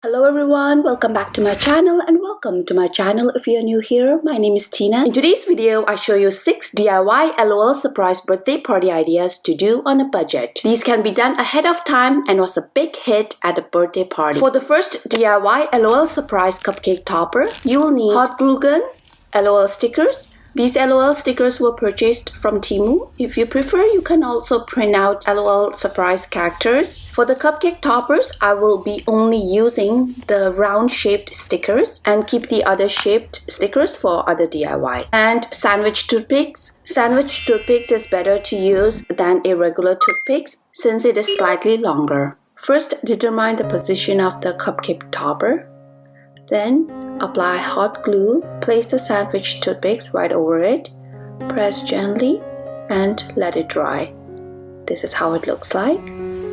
Hello everyone, welcome back to my channel and welcome to my channel if you're new here. My name is Tina. In today's video, I show you 6 DIY LOL surprise birthday party ideas to do on a budget. These can be done ahead of time and was a big hit at a birthday party. For the first DIY LOL surprise cupcake topper, you will need hot glue gun, LOL stickers. These LOL stickers were purchased from Temu. If you prefer, you can also print out LOL surprise characters. For the cupcake toppers, I will be only using the round shaped stickers and keep the other shaped stickers for other DIY. And sandwich toothpicks. Sandwich toothpicks is better to use than a regular toothpicks since it is slightly longer. First, determine the position of the cupcake topper. Then, apply hot glue, place the sandwich toothpicks right over it, press gently and let it dry. This is how it looks like.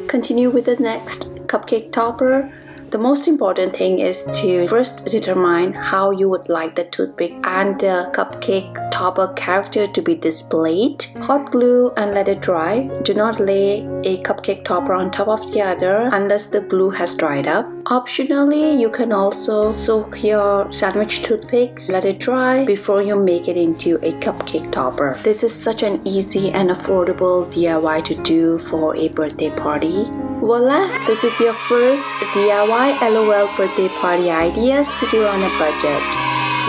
Continue with the next cupcake topper. The most important thing is to first determine how you would like the toothpick and the cupcake topper character to be displayed. Hot glue and let it dry. Do not lay a cupcake topper on top of the other unless the glue has dried up. Optionally, you can also soak your sandwich toothpicks, let it dry before you make it into a cupcake topper. This is such an easy and affordable DIY to do for a birthday party. Voila! This is your first DIY LOL birthday party ideas to do on a budget.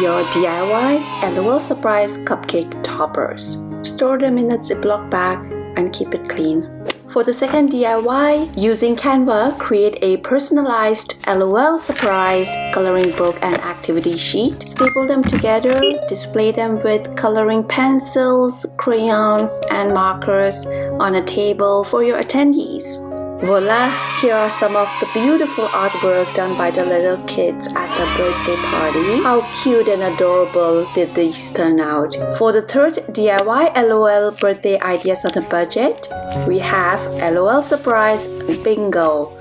Your DIY LOL surprise cupcake toppers. Store them in a Ziploc bag and keep it clean. For the second DIY, using Canva, create a personalized LOL surprise coloring book and activity sheet. Staple them together, display them with coloring pencils, crayons, and markers on a table for your attendees. Voila! Here are some of the beautiful artwork done by the little kids at the birthday party. How cute and adorable did these turn out? For the third DIY LOL birthday ideas on a budget, we have LOL Surprise Bingo.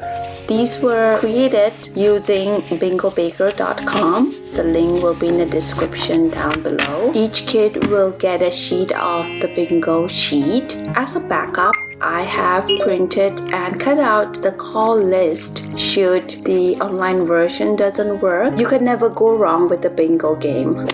These were created using bingobaker.com. The link will be in the description down below. Each kid will get a sheet of the bingo sheet. As a backup, I have printed and cut out the call list should the online version doesn't work. You can never go wrong with the bingo game.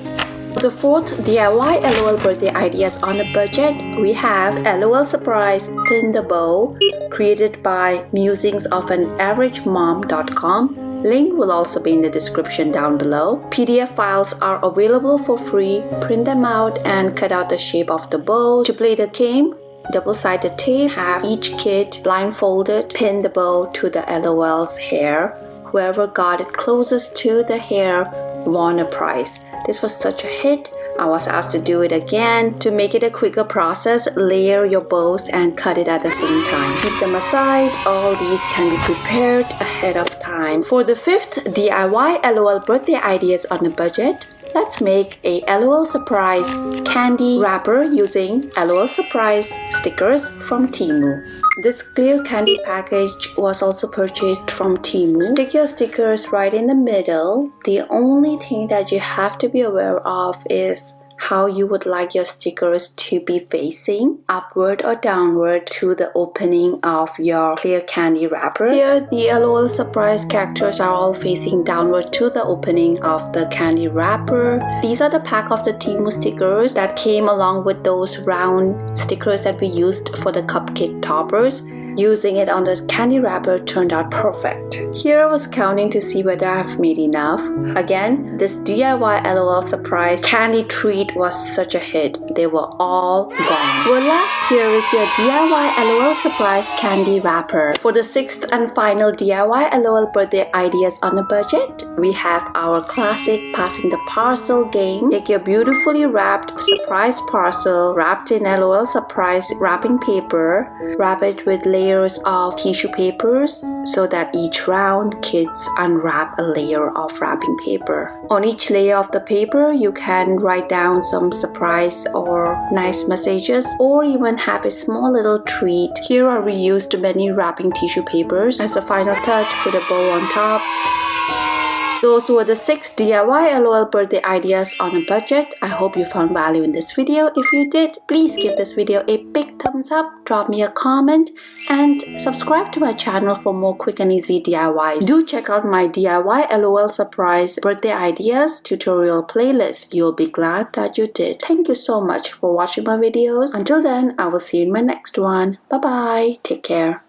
For the fourth DIY LOL birthday ideas on a budget, we have LOL Surprise Pin the Bow, created by musingsofanaveragemom.com. Link will also be in the description down below. PDF files are available for free. Print them out and cut out the shape of the bow. To play the game, double-sided tape, have each kid blindfolded, pin the bow to the LOL's hair. Whoever got it closest to the hair won a prize. This was such a hit, I was asked to do it again. To make it a quicker process, layer your bows and cut it at the same time. Keep them aside. All these can be prepared ahead of time. For the fifth DIY LOL birthday ideas on a budget, let's make a LOL Surprise candy wrapper using LOL Surprise stickers from Temu. This clear candy package was also purchased from Temu. Stick your stickers right in the middle. The only thing that you have to be aware of is how you would like your stickers to be facing, upward or downward to the opening of your clear candy wrapper. Here, the LOL surprise characters are all facing downward to the opening of the candy wrapper. These are the pack of the Temu stickers that came along with those round stickers that we used for the cupcake toppers. Using it on the candy wrapper turned out perfect. Here I was counting to see whether I've made enough. Again, this DIY LOL surprise candy treat was such a hit. They were all gone. Voila! Here is your DIY LOL surprise candy wrapper. For the sixth and final DIY LOL birthday ideas on a budget, we have our classic passing the parcel game. Take your beautifully wrapped surprise parcel wrapped in LOL surprise wrapping paper. Wrap it with layers of tissue papers so that each round kids unwrap a layer of wrapping paper. On each layer of the paper, you can write down some surprise or nice messages or even have a small little treat. Here I reused many wrapping tissue papers. As a final touch, put a bow on top. Those were the 6 DIY LOL birthday ideas on a budget. I hope you found value in this video. If you did, please give this video a big thumbs up, drop me a comment, and subscribe to my channel for more quick and easy DIYs. Do check out my DIY LOL Surprise Birthday Ideas tutorial playlist. You'll be glad that you did. Thank you so much for watching my videos. Until then, I will see you in my next one. Bye bye. Take care.